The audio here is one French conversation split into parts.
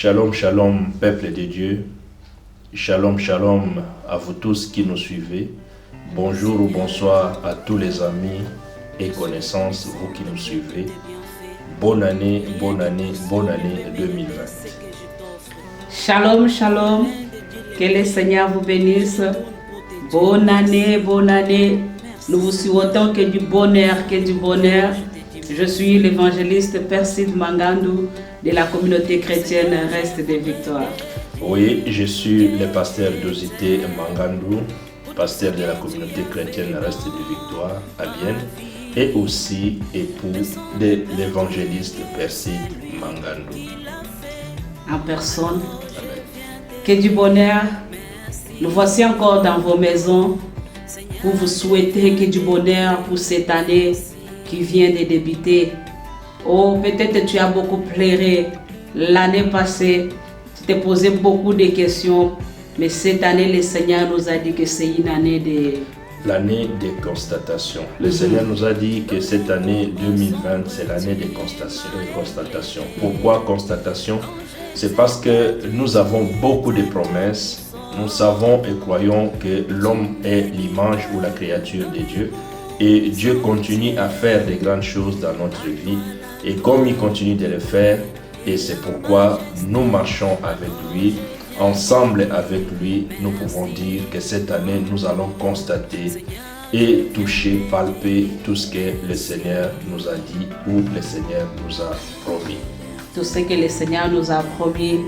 Shalom, shalom, peuple de Dieu. Shalom, shalom à vous tous qui nous suivez. Bonjour ou bonsoir à tous les amis et connaissances, vous qui nous suivez. Bonne année 2020. Shalom, shalom. Que le Seigneur vous bénisse. Bonne année. Nous vous souhaitons que du bonheur. Je suis l'évangéliste Perside Mangandou de la communauté chrétienne Reste des Victoires. Oui, je suis le pasteur Dosité Mangandou, pasteur de la communauté chrétienne Reste des Victoires à Bienne, et aussi époux de l'évangéliste Perside Mangandou. En personne, que du bonheur. Nous voici encore dans vos maisons pour vous souhaiter que du bonheur pour cette année qui vient de débuter. Oh, peut-être tu as beaucoup pleuré l'année passée, tu t'es posé beaucoup de questions, mais cette année, le Seigneur nous a dit que c'est une année de... L'année des constatations. Le Seigneur nous a dit que cette année 2020, c'est l'année des constatations. Pourquoi constatation? C'est parce que nous avons beaucoup de promesses. Nous savons et croyons que l'homme est l'image ou la créature de Dieu. Et Dieu continue à faire de grandes choses dans notre vie. Et comme il continue de le faire, et c'est pourquoi nous marchons avec lui, ensemble avec lui, nous pouvons dire que cette année, nous allons constater et toucher, palper tout ce que le Seigneur nous a dit ou le Seigneur nous a promis. Tout ce que le Seigneur nous a promis.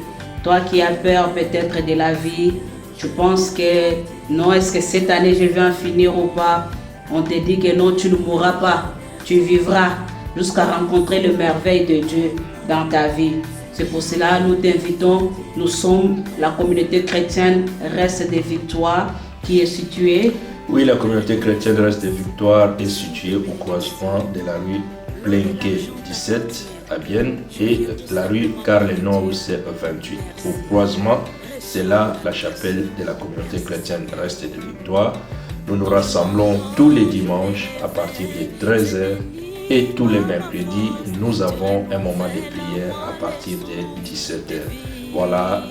Toi qui as peur peut-être de la vie, tu penses que non, est-ce que cette année je vais en finir ou pas? On te dit que non, tu ne mourras pas, tu vivras jusqu'à rencontrer le merveille de Dieu dans ta vie. C'est pour cela que nous t'invitons, nous sommes la communauté chrétienne Reste des Victoires qui est située. Oui, la communauté chrétienne Reste des Victoires est située au croisement de la rue Plenquet 17 à Bienne et la rue Carle-Nord 28. Au croisement, c'est là la chapelle de la communauté chrétienne Reste des Victoires. Nous nous rassemblons tous les dimanches à partir de 13h et tous les mercredis, nous avons un moment de prière à partir de 17h. Voilà,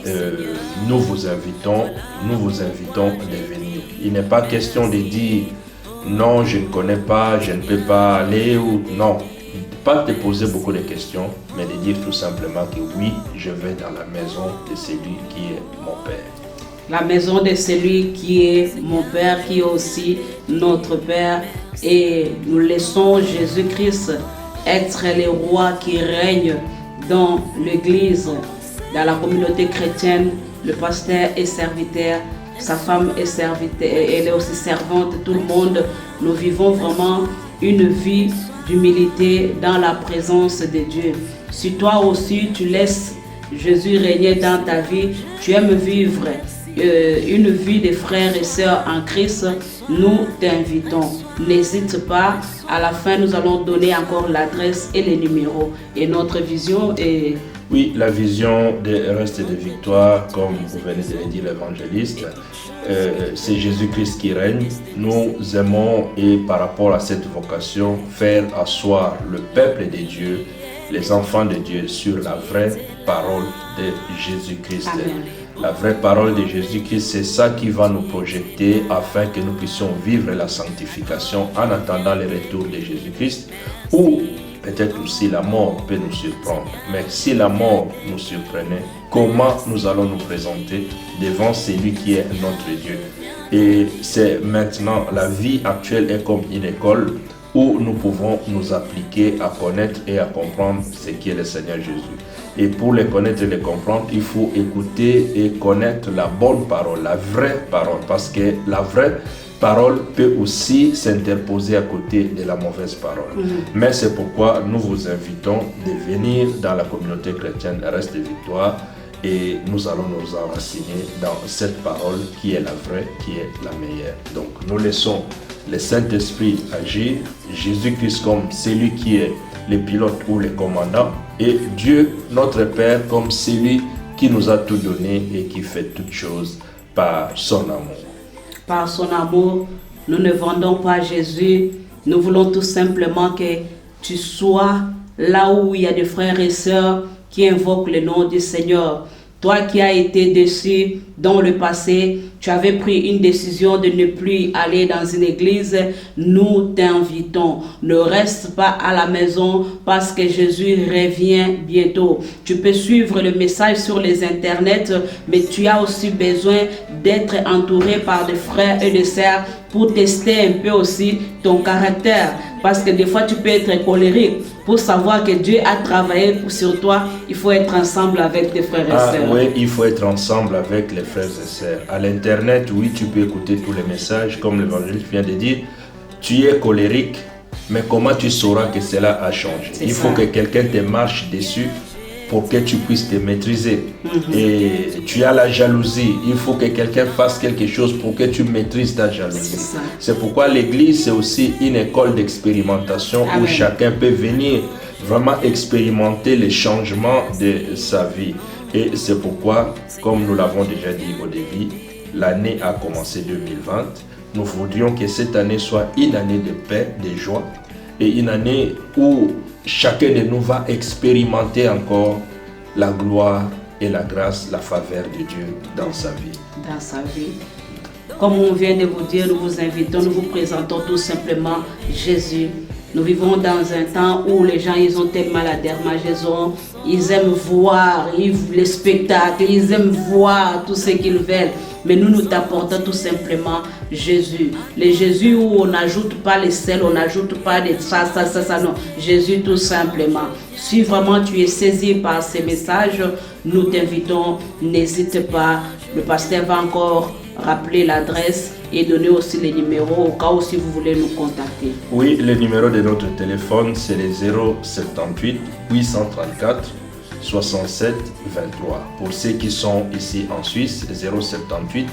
nous vous invitons de venir. Il n'est pas question de dire non, je ne connais pas, je ne peux pas aller ou non. Pas te poser beaucoup de questions, mais de dire tout simplement que oui, je vais dans la maison de celui qui est mon Père. La maison de celui qui est mon Père, qui est aussi notre Père. Et nous laissons Jésus-Christ être le roi qui règne dans l'Église, dans la communauté chrétienne. Le pasteur est serviteur, sa femme est serviteur, elle est aussi servante, tout le monde. Nous vivons vraiment une vie d'humilité dans la présence de Dieu. Si toi aussi tu laisses Jésus régner dans ta vie, tu aimes vivre une vie de frères et sœurs en Christ, nous t'invitons. N'hésite pas, à la fin nous allons donner encore l'adresse et les numéros. Et notre vision est... Oui, la vision de Reste des Victoires, comme vous venez de le dire l'évangéliste, c'est Jésus-Christ qui règne. Nous aimons et par rapport à cette vocation, faire asseoir le peuple de Dieu, les enfants de Dieu sur la vraie parole de Jésus-Christ. Amen. La vraie parole de Jésus-Christ, c'est ça qui va nous projeter afin que nous puissions vivre la sanctification en attendant le retour de Jésus-Christ, ou peut-être aussi la mort peut nous surprendre. Mais si la mort nous surprenait, comment nous allons nous présenter devant celui qui est notre Dieu? Et c'est maintenant, la vie actuelle est comme une école où nous pouvons nous appliquer à connaître et à comprendre ce qui est le Seigneur Jésus. Et pour les connaître et les comprendre, il faut écouter et connaître la bonne parole, la vraie parole. Parce que la vraie parole peut aussi s'interposer à côté de la mauvaise parole. Mais c'est pourquoi nous vous invitons de venir dans la communauté chrétienne Reste des Victoires et nous allons nous enraciner dans cette parole qui est la vraie, qui est la meilleure. Donc nous laissons le Saint-Esprit agir, Jésus-Christ comme celui qui est le pilote ou le commandant, et Dieu, notre Père, comme celui qui nous a tout donné et qui fait toutes choses par son amour. Par son amour, nous ne vendons pas Jésus, nous voulons tout simplement que tu sois là où il y a des frères et sœurs qui invoquent le nom du Seigneur. Toi qui as été déçu dans le passé, tu avais pris une décision de ne plus aller dans une église, nous t'invitons. Ne reste pas à la maison parce que Jésus revient bientôt. Tu peux suivre le message sur les internets, mais tu as aussi besoin d'être entouré par des frères et des sœurs pour tester un peu aussi ton caractère. Parce que des fois, tu peux être colérique. Pour savoir que Dieu a travaillé sur toi, il faut être ensemble avec tes frères et sœurs. Oui, il faut être ensemble avec les frères et sœurs. À l'internet, oui, tu peux écouter tous les messages, comme l'évangéliste vient de dire. Tu es colérique, mais comment tu sauras que cela a changé? Il faut que quelqu'un te marche dessus pour que tu puisses te maîtriser. Et tu as la jalousie. Il faut que quelqu'un fasse quelque chose pour que tu maîtrises ta jalousie. C'est pourquoi l'église, c'est aussi une école d'expérimentation où chacun peut venir vraiment expérimenter les changements de sa vie. Et c'est pourquoi, comme nous l'avons déjà dit au début, l'année a commencé 2020. Nous voudrions que cette année soit une année de paix, de joie, et une année où chacun de nous va expérimenter encore la gloire et la grâce, la faveur de Dieu dans sa vie. Dans sa vie. Comme on vient de vous dire, nous vous invitons, nous vous présentons tout simplement Jésus. Nous vivons dans un temps où les gens, ils ont tellement la dermaison, ils aiment voir les spectacles, ils aiment voir tout ce qu'ils veulent. Mais nous t'apportons tout simplement Jésus. Le Jésus où on n'ajoute pas les sels, on n'ajoute pas des ça, non. Jésus tout simplement. Si vraiment tu es saisi par ces messages, nous t'invitons, n'hésite pas. Le pasteur va encore rappeler l'adresse et donner aussi les numéros au cas où si vous voulez nous contacter. Oui, le numéro de notre téléphone, c'est le 078 834 67 23. Pour ceux qui sont ici en Suisse, 078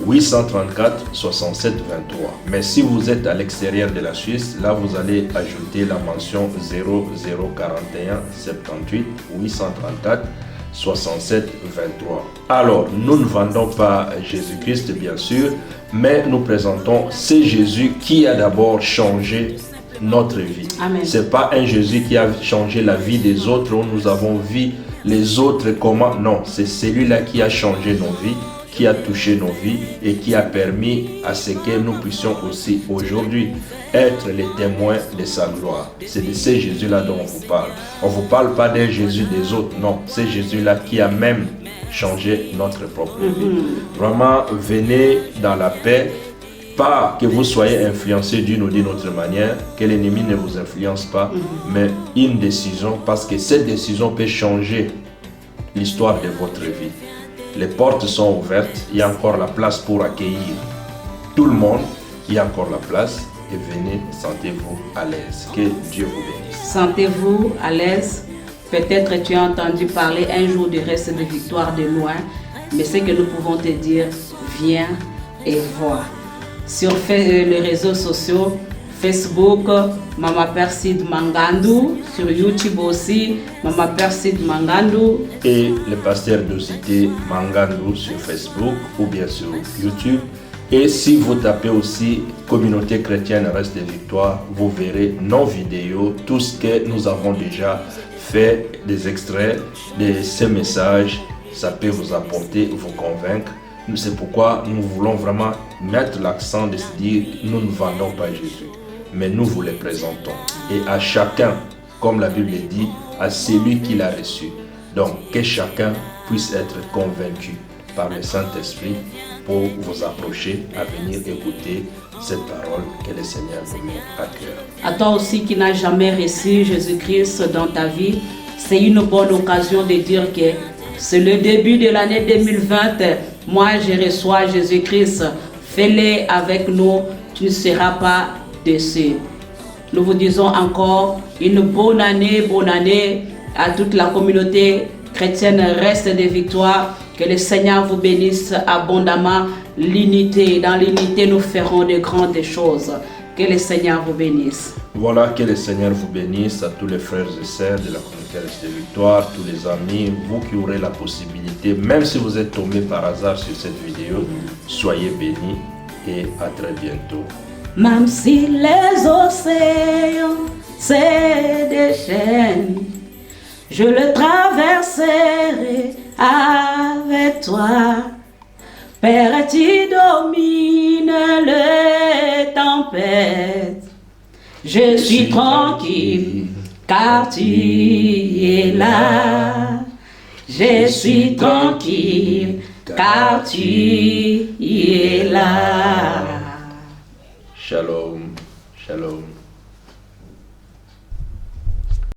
834 67 23. Mais si vous êtes à l'extérieur de la Suisse, là vous allez ajouter la mention 0041 78 834 67 23. Alors, nous ne vendons pas Jésus-Christ, bien sûr, mais nous présentons ce Jésus qui a d'abord changé notre vie. Ce n'est pas un Jésus qui a changé la vie des autres, où nous avons vu les autres comment. Non, c'est celui-là qui a changé nos vies, qui a touché nos vies et qui a permis à ce que nous puissions aussi aujourd'hui être les témoins de sa gloire. C'est de ce Jésus-là dont on vous parle. On ne vous parle pas d'un Jésus des autres, non. C'est Jésus-là qui a même changé notre propre vie. Vraiment, venez dans la paix. Pas que vous soyez influencé d'une ou d'une autre manière, que l'ennemi ne vous influence pas, mais une décision, parce que cette décision peut changer l'histoire de votre vie. Les portes sont ouvertes, il y a encore la place pour accueillir tout le monde, il y a encore la place, et venez, sentez-vous à l'aise. Que Dieu vous bénisse. Sentez-vous à l'aise. Peut-être tu as entendu parler un jour du reste de victoire de loin, mais ce que nous pouvons te dire, viens et vois. Sur les réseaux sociaux, Facebook, Mama Persid Mangandou, sur YouTube aussi, Mama Persid Mangandou. Et le pasteur d'Ocité Mangandou sur Facebook ou bien sur YouTube. Et si vous tapez aussi Communauté chrétienne Reste de Victoire, vous verrez nos vidéos, tout ce que nous avons déjà fait, des extraits de ces messages. Ça peut vous apporter, vous convaincre. C'est pourquoi nous voulons vraiment mettre l'accent de se dire, nous ne vendons pas Jésus, mais nous vous le présentons. Et à chacun, comme la Bible dit, à celui qui l'a reçu. Donc, que chacun puisse être convaincu par le Saint-Esprit pour vous approcher à venir écouter cette parole que le Seigneur vous met à cœur. À toi aussi qui n'as jamais reçu Jésus-Christ dans ta vie, c'est une bonne occasion de dire que c'est le début de l'année 2020. Moi, je reçois Jésus-Christ. Fais-le avec nous, tu ne seras pas déçu. Nous vous disons encore une bonne année à toute la communauté chrétienne Reste de Victoire. Que le Seigneur vous bénisse abondamment. L'unité, dans l'unité, nous ferons de grandes choses. Que le Seigneur vous bénisse. Voilà, que le Seigneur vous bénisse à tous les frères et sœurs de la communauté Reste de Victoire, tous les amis, vous qui aurez la possibilité, même si vous êtes tombé par hasard sur cette vidéo, soyez bénis et à très bientôt. Même si les océans se déchaînent, je le traverserai avec toi. Père, tu domines les tempêtes. Je suis tranquille, car tu es là. Je suis tranquille, car tu es là. Shalom, shalom.